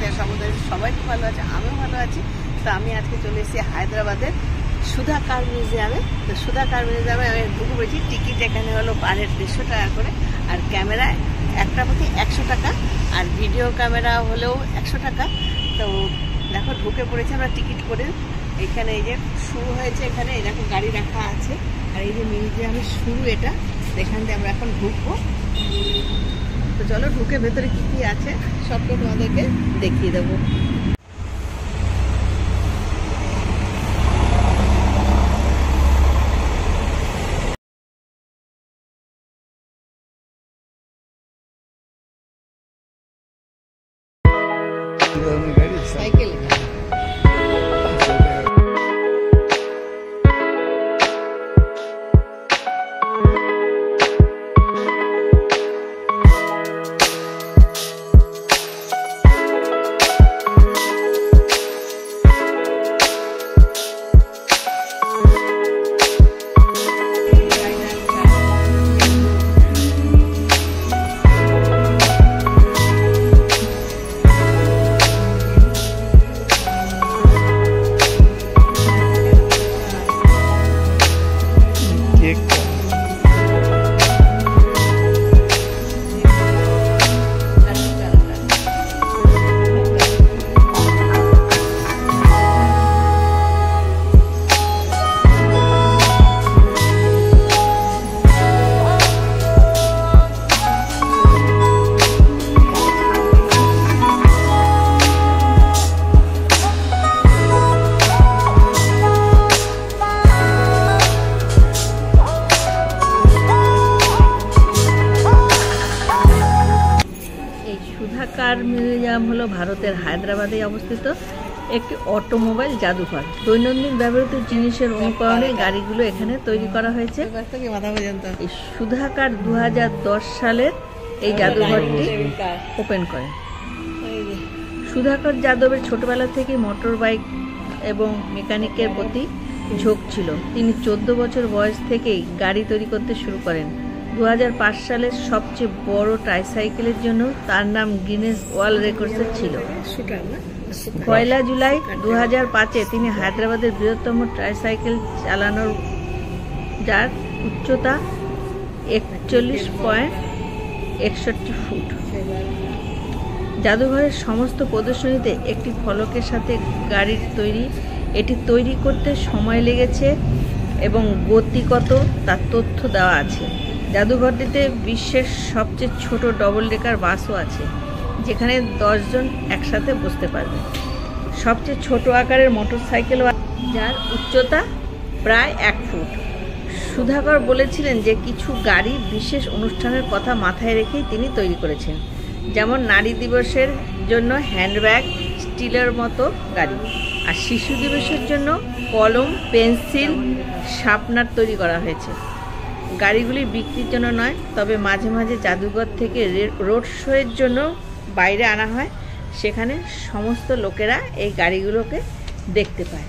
আছে, সবাই খুব ভালো আছে, আমিও ভালো আছি। তো আমি আজকে চলে এসেছি হায়দ্রাবাদের সুধা কার মিউজিয়ামে। তো সুধা কার মিউজিয়ামে আমি ঢুকে পড়েছি। টিকিট এখানে হলো পার হেড 150 টাকা করে, আর ক্যামেরা একটা প্রতি 100 টাকা, আর ভিডিও ক্যামেরা হলেও 100 টাকা। তো দেখো ঢুকে পড়েছে আমরা টিকিট করে। এখানে এই যে শুরু হয়েছে, এখানে এই দেখো গাড়ি রাখা আছে, আর এই যে মিউজিয়ামের শুরু এটা, এখান থেকে আমরা এখন ঢুকবো। তো চলো ঢুকে ভেতরে কি কি আছে সবটা তোমাদেরকে দেখিয়ে দেবো। সাইকেলে কার মিউজিয়াম হলো ভারতের হায়দ্রাবাদে অবস্থিত একটি অটোমোবাইল জাদুঘর। দৈনন্দিন ব্যবহৃত জিনিসের অনুকরণে গাড়িগুলো এখানে তৈরি করা হয়েছে। এই সুধা কার 2010 সালের এই জাদুঘরটি ওপেন করে। সুধাকর যাদবের ছোটবেলা থেকে মোটর বাইক এবং মেকানিকের প্রতি ঝোঁক ছিল। তিনি 14 বছর বয়স থেকেই গাড়ি তৈরি করতে শুরু করেন। 2005 সালের সবচেয়ে বড় ট্রাইসাইকেলের জন্য তার নাম গিনেস ওয়ার্ল্ড রেকর্ডসে ছিল। 1 জুলাই 2005-এ তিনি হায়দ্রাবাদের বৃহত্তম ট্রাইসাইকেল চালানোর, যার উচ্চতা 41.61 ফুট। জাদুঘরের সমস্ত প্রদর্শনীতে একটি ফলকের সাথে গাড়ির এটি তৈরি করতে সময় লেগেছে এবং গতি কত তার তথ্য দেওয়া আছে। জাদুঘরটিতে বিশ্বের সবচেয়ে ছোট ডবল ডেকার বাসও আছে, যেখানে 10 জন একসাথে বসতে পারবে। সবচেয়ে ছোট আকারের মোটরসাইকেল, যার উচ্চতা প্রায় 1 ফুট। সুধাকর বলেছিলেন যে কিছু গাড়ি বিশেষ অনুষ্ঠানের কথা মাথায় রেখেই তিনি তৈরি করেছেন, যেমন নারী দিবসের জন্য হ্যান্ডব্যাগ, স্টিলের মতো গাড়ি, আর শিশু দিবসের জন্য কলম, পেন্সিল, শার্পনার তৈরি করা হয়েছে। গাড়িগুলি বিক্রির জন্য নয়, তবে মাঝে মাঝে জাদুঘর থেকে রোড শোয়ের জন্য বাইরে আনা হয়, সেখানে সমস্ত লোকেরা এই গাড়িগুলোকে দেখতে পায়।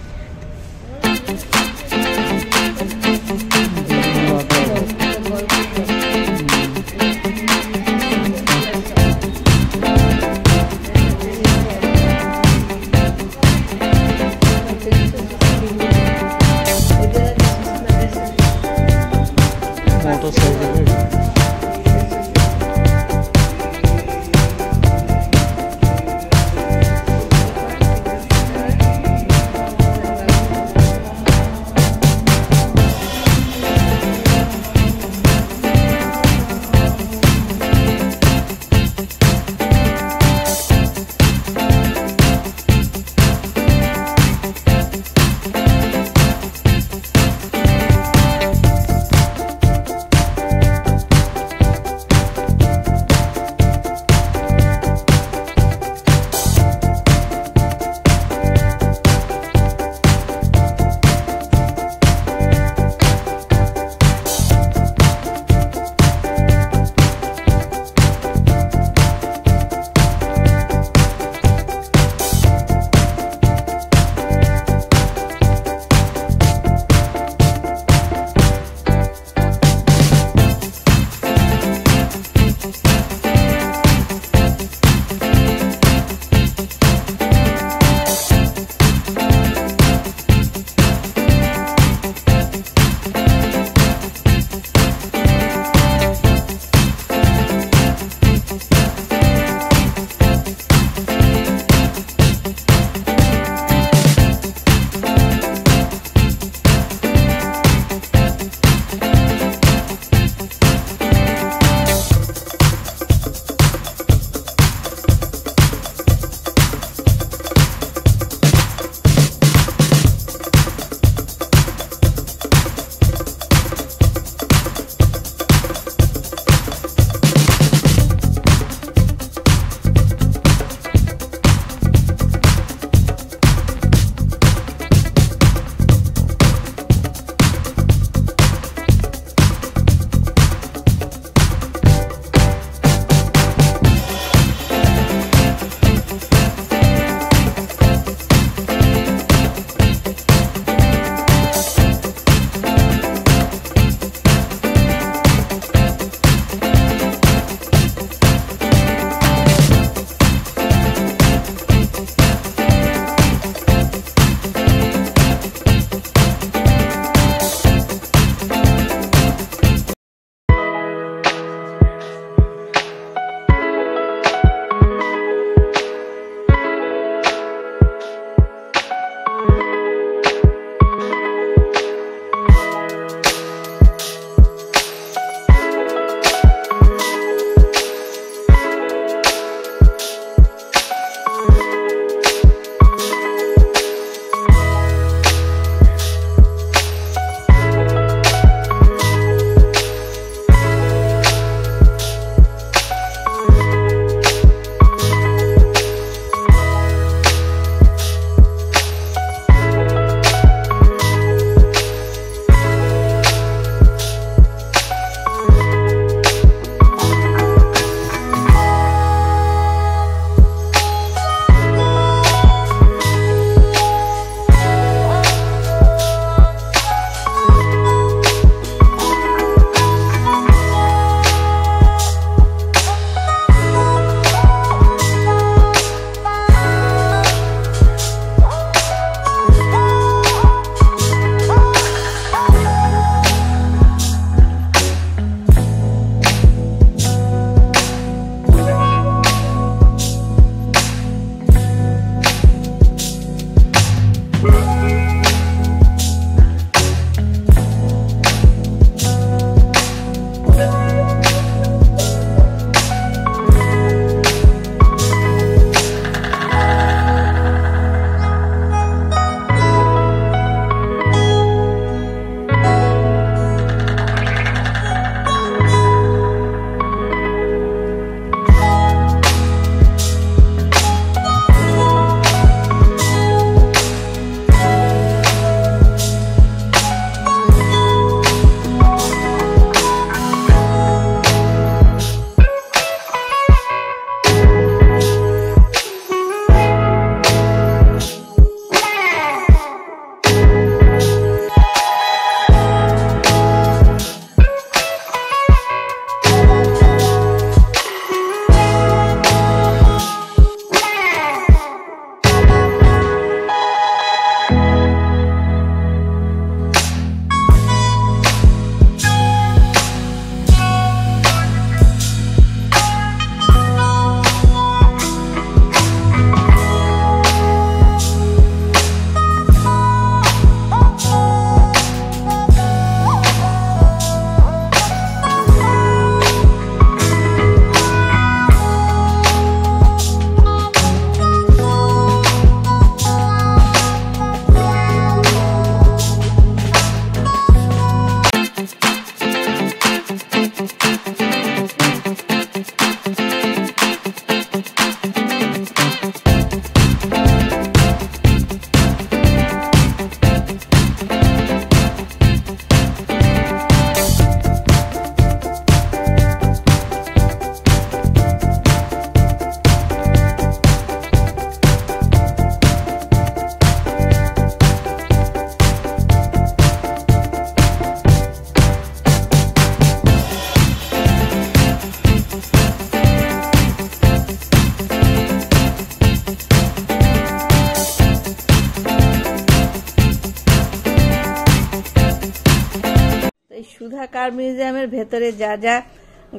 এই সুধা কার মিউজিয়ামের ভেতরে যা যা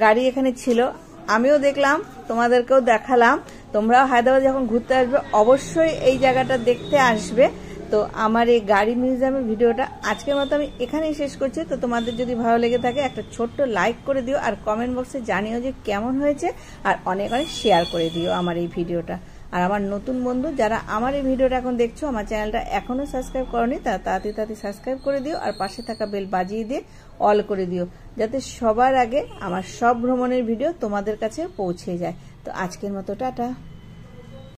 গাড়ি এখানে ছিল আমিও দেখলাম, তোমাদেরকেও দেখালাম। তোমরাও হায়দ্রাবাদ যখন ঘুরতে আসবে অবশ্যই এই জায়গাটা দেখতে আসবে। তো আমার এই গাড়ি মিউজিয়ামের ভিডিওটা আজকের মতো আমি এখানেই শেষ করছি। তো তোমাদের যদি ভালো লেগে থাকে একটা ছোট্ট লাইক করে দিও, আর কমেন্ট বক্সে জানিও যে কেমন হয়েছে, আর অনেক অনেক শেয়ার করে দিও আমার এই ভিডিওটা। আর আমার নতুন বন্ধু যারা আমার এই ভিডিওটা এখন দেখছো, আমার চ্যানেলটা এখনো সাবস্ক্রাইব করনি, তারা তাড়াতাড়ি সাবস্ক্রাইব করে দিও, আর পাশে থাকা বেল বাজিয়ে দিয়ে অল করে দিও, যাতে সবার আগে আমার সব ভ্রমণের ভিডিও তোমাদের কাছে পৌঁছে যায়। তো আজকের মতো টাটা।